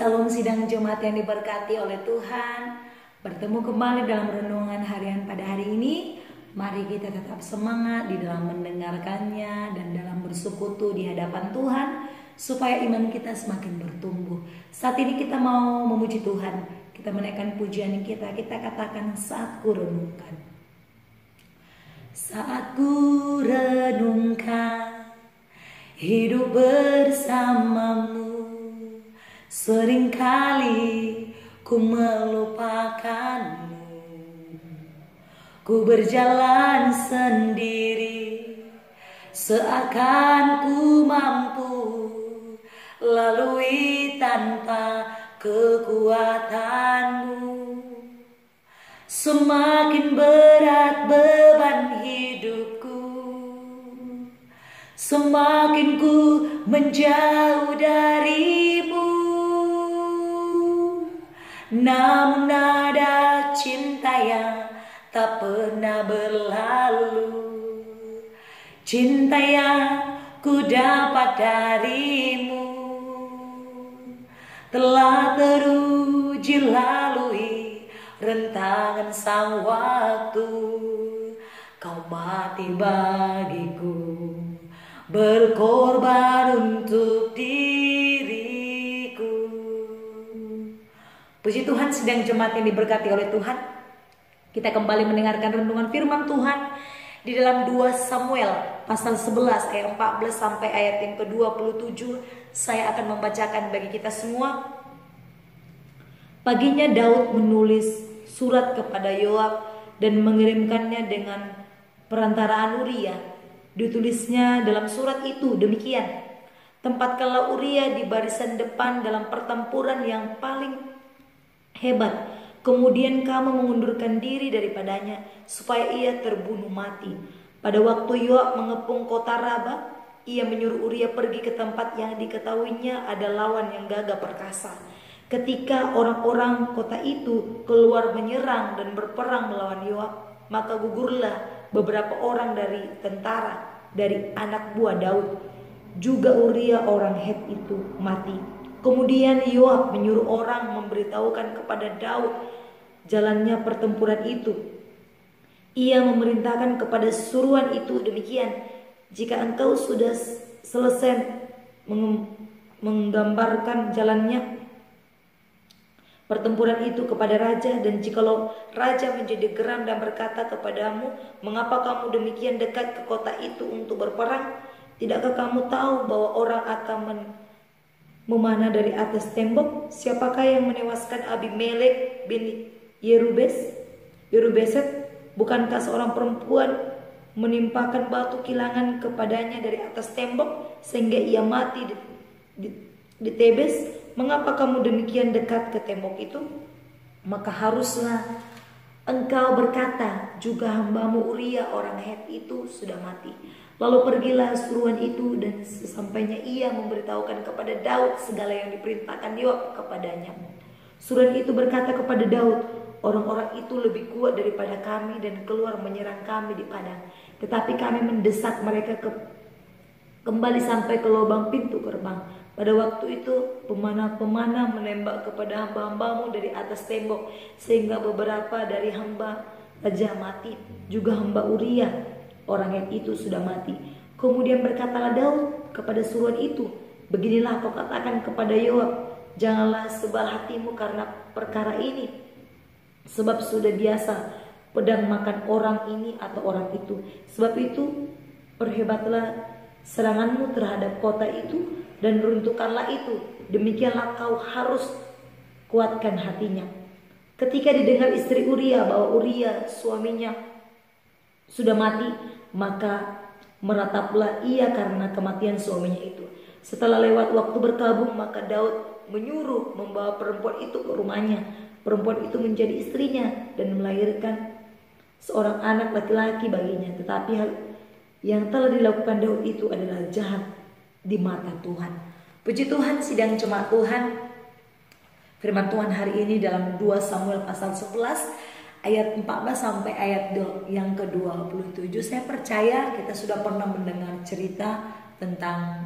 Shalom sidang Jumat yang diberkati oleh Tuhan. Bertemu kembali dalam renungan harian pada hari ini. Mari kita tetap semangat di dalam mendengarkannya dan dalam bersekutu di hadapan Tuhan, supaya iman kita semakin bertumbuh. Saat ini kita mau memuji Tuhan. Kita menaikkan pujian kita katakan saat ku renungkan. Saat ku renungkan hidup bersamamu, seringkali ku melupakanmu. Ku berjalan sendiri, seakan ku mampu lalui tanpa kekuatanmu. Semakin berat beban hidupku, semakin ku menjauh darimu. Namun ada cinta yang tak pernah berlalu, cinta yang ku dapat darimu, telah teruji lalui rentangan sang waktu. Kau mati bagiku, berkorban untuk diriku. Puji Tuhan, sidang jemaat yang diberkati oleh Tuhan. Kita kembali mendengarkan renungan firman Tuhan di dalam 2 Samuel pasal 11 ayat 14 sampai ayat yang ke-27. Saya akan membacakan bagi kita semua. Paginya Daud menulis surat kepada Yoab dan mengirimkannya dengan perantaraan Uria. Ditulisnya dalam surat itu demikian: tempatkanlah Uria di barisan depan dalam pertempuran yang paling hebat. Kemudian kamu mengundurkan diri daripadanya supaya ia terbunuh mati. Pada waktu Yoab mengepung kota Raba, ia menyuruh Uria pergi ke tempat yang diketahuinya ada lawan yang gagah perkasa. Ketika orang-orang kota itu keluar menyerang dan berperang melawan Yoab, maka gugurlah beberapa orang dari tentara dari anak buah Daud. Juga Uria orang Het itu mati. Kemudian Yoab menyuruh orang memberitahukan kepada Daud jalannya pertempuran itu. Ia memerintahkan kepada suruhan itu demikian: jika engkau sudah selesai menggambarkan jalannya pertempuran itu kepada raja, dan jikalau raja menjadi geram dan berkata kepadamu, mengapa kamu demikian dekat ke kota itu untuk berperang? Tidakkah kamu tahu bahwa orang akan memanah dari atas tembok? Siapakah yang menewaskan Abimelek bin Yerubeset? Bukankah seorang perempuan menimpakan batu kilangan kepadanya dari atas tembok sehingga ia mati di Tebes? Mengapa kamu demikian dekat ke tembok itu? Maka haruslah engkau berkata, juga hambamu Uria orang Het itu sudah mati. Lalu pergilah suruhan itu, dan sesampainya ia memberitahukan kepada Daud segala yang diperintahkan Yoab kepadanya. Suruhan itu berkata kepada Daud, orang-orang itu lebih kuat daripada kami dan keluar menyerang kami di padang. Tetapi kami mendesak mereka kembali sampai ke lubang pintu gerbang. Pada waktu itu pemanah-pemanah menembak kepada hamba-hambamu dari atas tembok, sehingga beberapa dari hamba raja mati. Juga hamba Uria orang yang itu sudah mati. Kemudian berkatalah Daud kepada suruhan itu, beginilah kau katakan kepada Yoab, janganlah sebal hatimu karena perkara ini, sebab sudah biasa pedang makan orang ini atau orang itu. Sebab itu perhebatlah seranganmu terhadap kota itu dan runtuhkanlah itu. Demikianlah kau harus kuatkan hatinya. Ketika didengar istri Uria bahwa Uria suaminya sudah mati, maka merataplah ia karena kematian suaminya itu. Setelah lewat waktu berkabung, maka Daud menyuruh membawa perempuan itu ke rumahnya. Perempuan itu menjadi istrinya dan melahirkan seorang anak laki-laki baginya. Tetapi hal yang telah dilakukan Daud itu adalah jahat di mata Tuhan. Puji Tuhan, sidang jemaat Tuhan. Firman Tuhan hari ini dalam 2 Samuel pasal 11 ayat 14 sampai ayat yang ke-27. Saya percaya kita sudah pernah mendengar cerita tentang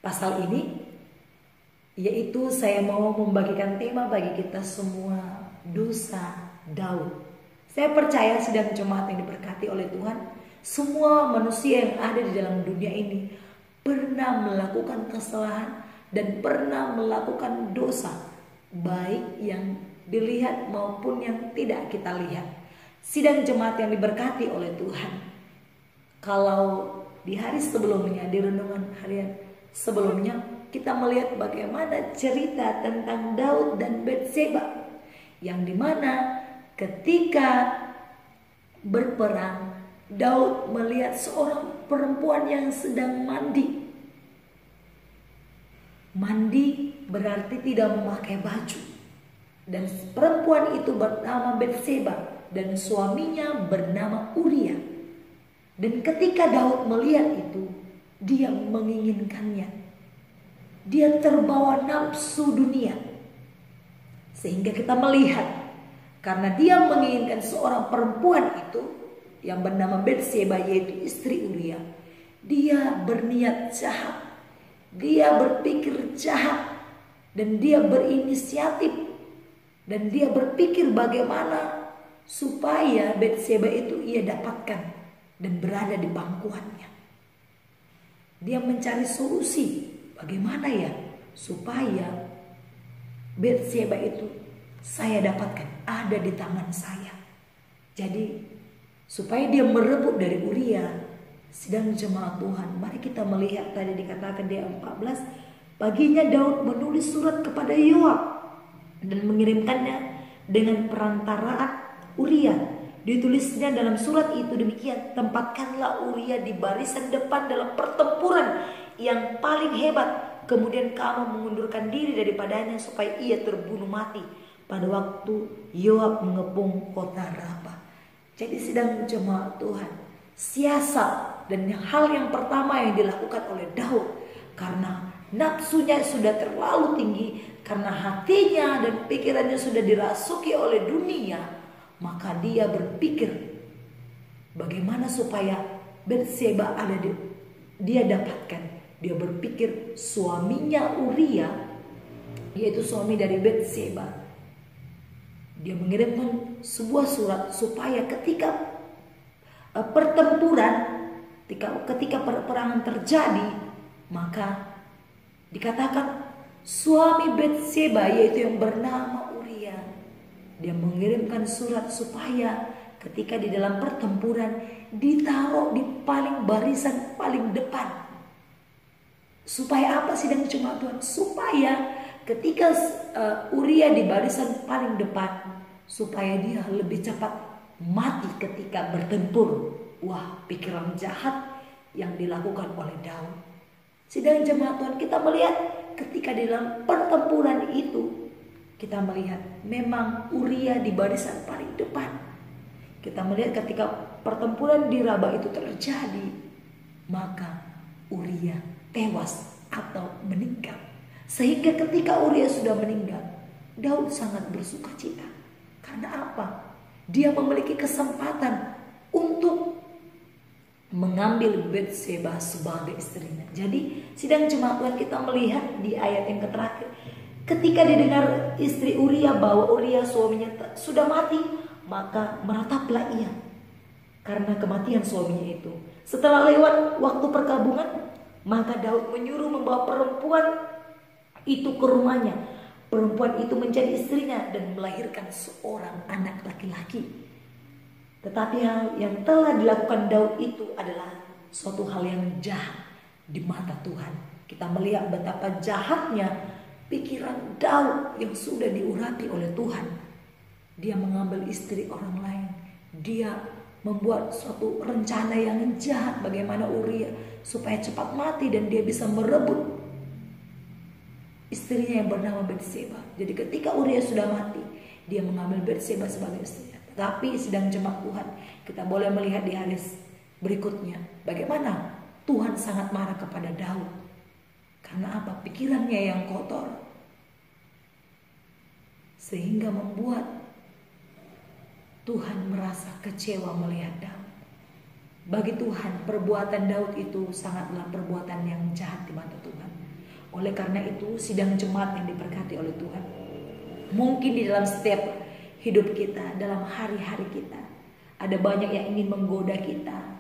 pasal ini. yaitu saya mau membagikan tema bagi kita semua, dosa Daud. Saya percaya sidang jemaat yang diberkati oleh Tuhan, semua manusia yang ada di dalam dunia ini pernah melakukan kesalahan dan pernah melakukan dosa, baik yang dilihat maupun yang tidak kita lihat. Sidang jemaat yang diberkati oleh Tuhan, kalau di hari sebelumnya, di renungan harian sebelumnya, kita melihat bagaimana cerita tentang Daud dan Batseba, yang dimana ketika berperang, Daud melihat seorang perempuan yang sedang mandi. Mandi berarti tidak memakai baju. Dan perempuan itu bernama Batseba dan suaminya bernama Uria. Dan ketika Daud melihat itu, dia menginginkannya. Dia terbawa nafsu dunia. Sehingga kita melihat, karena dia menginginkan seorang perempuan itu yang bernama Batseba, yaitu istri Uria, dia berniat jahat. Dia berpikir jahat dan dia berinisiatif. Dan dia berpikir bagaimana supaya Batseba itu ia dapatkan dan berada di pangkuannya. Dia mencari solusi, bagaimana ya supaya Batseba itu saya dapatkan, ada di tangan saya. Jadi supaya dia merebut dari Uria. Sidang jemaat Tuhan, mari kita melihat tadi dikatakan di 14, paginya Daud menulis surat kepada Yoab dan mengirimkannya dengan perantaraan Uria. Ditulisnya dalam surat itu demikian, tempatkanlah Uria di barisan depan dalam pertempuran yang paling hebat, kemudian kamu mengundurkan diri daripadanya supaya ia terbunuh mati pada waktu Yoab mengepung kota Rabah. Jadi sidang jemaat Tuhan, siasat dan hal yang pertama yang dilakukan oleh Daud, karena nafsunya sudah terlalu tinggi, karena hatinya dan pikirannya sudah dirasuki oleh dunia, maka dia berpikir bagaimana supaya Batseba dia dapatkan. Dia berpikir suaminya Uria, yaitu suami dari Batseba, dia mengirimkan sebuah surat supaya ketika pertempuran, ketika peperangan terjadi, maka dikatakan suami Batseba, yaitu yang bernama Uria, dia mengirimkan surat supaya ketika di dalam pertempuran ditaruh di paling barisan paling depan. Supaya apa sidang jemaat Tuhan? Supaya ketika Uria di barisan paling depan, supaya dia lebih cepat mati ketika bertempur. Wah, pikiran jahat yang dilakukan oleh Daud. Sidang jemaat Tuhan, kita melihat ketika di dalam pertempuran itu, kita melihat memang Uria di barisan paling depan. Kita melihat ketika pertempuran di Rabah itu terjadi, maka Uria tewas atau meninggal. Sehingga ketika Uria sudah meninggal, Daud sangat bersuka cita. Karena apa? Dia memiliki kesempatan untuk mengambil Batseba sebagai istrinya. Jadi sidang jemaat Tuhan, kita melihat di ayat yang terakhir, ketika didengar istri Uria bahwa Uria suaminya sudah mati, maka merataplah ia karena kematian suaminya itu. Setelah lewat waktu perkabungan, maka Daud menyuruh membawa perempuan itu ke rumahnya. Perempuan itu menjadi istrinya dan melahirkan seorang anak laki-laki. Tetapi hal yang telah dilakukan Daud itu adalah suatu hal yang jahat di mata Tuhan. Kita melihat betapa jahatnya pikiran Daud yang sudah diurapi oleh Tuhan. Dia mengambil istri orang lain. Dia membuat suatu rencana yang jahat bagaimana Uria supaya cepat mati dan dia bisa merebut istrinya yang bernama Batseba. Jadi ketika Uria sudah mati, dia mengambil Batseba sebagai istrinya. Tapi sidang jemaat Tuhan, kita boleh melihat di hari berikutnya bagaimana Tuhan sangat marah kepada Daud. Karena apa? Pikirannya yang kotor, sehingga membuat Tuhan merasa kecewa melihat Daud. Bagi Tuhan, perbuatan Daud itu sangatlah perbuatan yang jahat di mata Tuhan. Oleh karena itu, sidang jemaat yang diberkati oleh Tuhan, mungkin di dalam setiap hidup kita, dalam hari-hari kita, ada banyak yang ingin menggoda kita.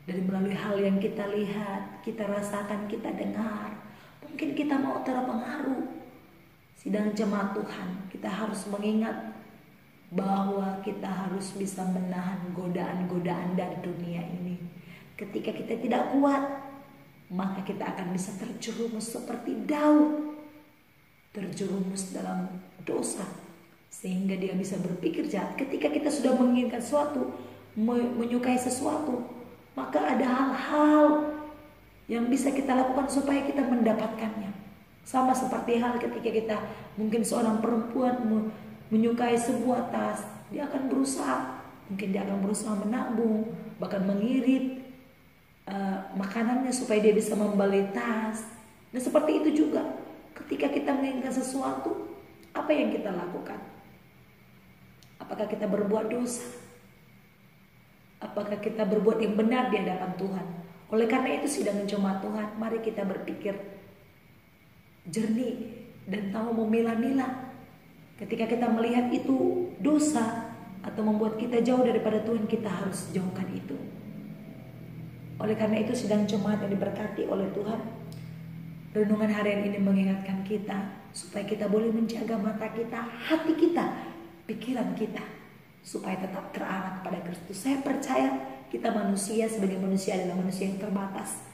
Dari melalui hal yang kita lihat, kita rasakan, kita dengar, mungkin kita mau terpengaruh. Sidang jemaat Tuhan, kita harus mengingat bahwa kita harus bisa menahan godaan-godaan dari dunia ini. Ketika kita tidak kuat, maka kita akan bisa terjerumus seperti Daud, terjerumus dalam dosa, sehingga dia bisa berpikir jahat. Ketika kita sudah menginginkan sesuatu, menyukai sesuatu, maka ada hal-hal yang bisa kita lakukan supaya kita mendapatkannya. Sama seperti hal ketika kita, mungkin seorang perempuan menyukai sebuah tas, dia akan berusaha, mungkin dia akan berusaha menabung, bahkan mengirit makanannya supaya dia bisa membeli tas. Dan seperti itu juga, ketika kita menginginkan sesuatu, apa yang kita lakukan? Apakah kita berbuat dosa? Apakah kita berbuat yang benar di hadapan Tuhan? Oleh karena itu, sidang jemaat Tuhan, mari kita berpikir jernih dan tahu memilah-milah. Ketika kita melihat itu dosa atau membuat kita jauh daripada Tuhan, kita harus jauhkan itu. Oleh karena itu, sidang jemaat yang diberkati oleh Tuhan, renungan harian ini mengingatkan kita supaya kita boleh menjaga mata kita, hati kita, pikiran kita, supaya tetap terarah kepada Kristus. Saya percaya kita manusia, sebagai manusia adalah manusia yang terbatas,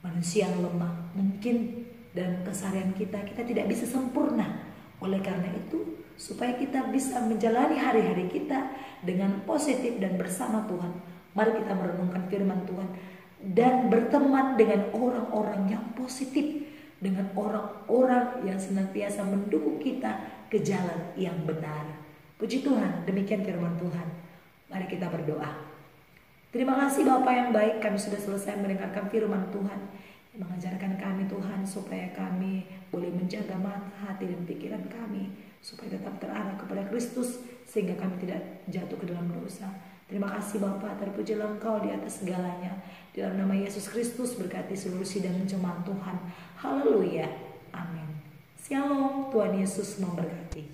manusia yang lemah. Mungkin dalam keseharian kita tidak bisa sempurna. Oleh karena itu, supaya kita bisa menjalani hari-hari kita dengan positif dan bersama Tuhan, mari kita merenungkan firman Tuhan dan berteman dengan orang-orang yang positif, dengan orang-orang yang senantiasa mendukung kita ke jalan yang benar. Puji Tuhan, demikian firman Tuhan. Mari kita berdoa. Terima kasih Bapa yang baik, kami sudah selesai mendengarkan firman Tuhan yang mengajarkan kami Tuhan, supaya kami boleh menjaga mata, hati dan pikiran kami, supaya tetap terarah kepada Kristus, sehingga kami tidak jatuh ke dalam dosa. Terima kasih Bapa, terpujilah Engkau di atas segalanya. Di dalam nama Yesus Kristus, berkati seluruh sidang jemaat Tuhan. Haleluya, amin. Shalom, Tuhan Yesus memberkati.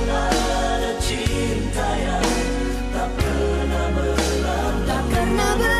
Ada cinta yang tak pernah berlalu, tak pernah berlalu.